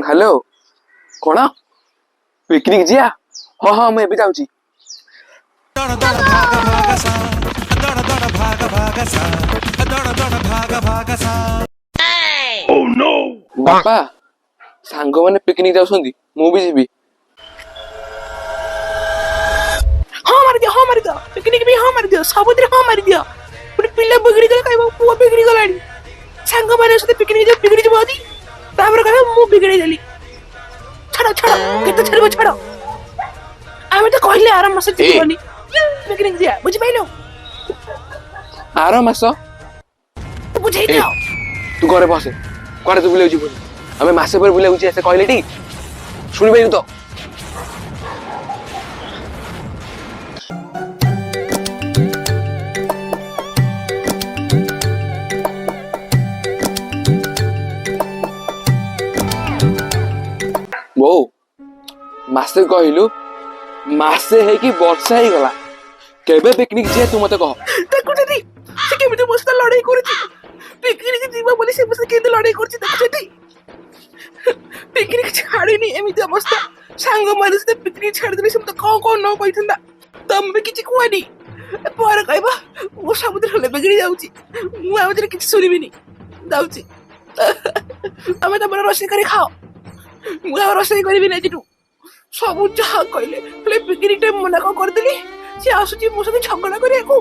hello कौन picnic जिया हाँ हाँ मैं भी जाऊँगी बापा सांग मैंने पिकनिक जाऊँगी मु भी जीवी हाँ मार दियो पिकनिक भी हाँ मार दियो सबुद्रे हाँ मार दियो पुणी पिला बिगड़ी गला कहबो पुओ बिगड़ी गलानी सांग माने सते पिकनिक जा बिगड़ी जबो आदि तापर कहबो मु बिगड़ी देली छाड़ो केते छड़बो छाड़ो आमे तो कहले आराम मास जीवनी पिकनिक दिया बुझि पाइलो आर मास बुझाई दियो तू घरे बसे कुआडे तू बुले जीवन आमे मासे पर बुले उची ऐसे कहले टी सुनि पाइनु तो वो मासे कहलु मासे है कि वर्षा ही गला केबे पिकनिक जे तू मते कह ताको जदी से केमिते मस्त लड़ाई करछि पिकनिक जीवा बोली से मस्त केते लड़ाई करछि ताको जदी पिकनिक छाड़ीनी एमिते अवस्था सांग माने से पिकनिक छाड़ देली से मते को न कहिथंदा तम भी किछि कुआनी पर कहबा वो समुद्र ले बिगड़ी जाउछि मु आउजरे किछि सुनिबिनी जाउछि तमे तमरा रोषे करे खाओ मु आ रोषे करबी नै जिटू सब जहा कहले प्ले पिकनिक टाइम मना कर देली से आसुची मो साथे झगड़ा करे को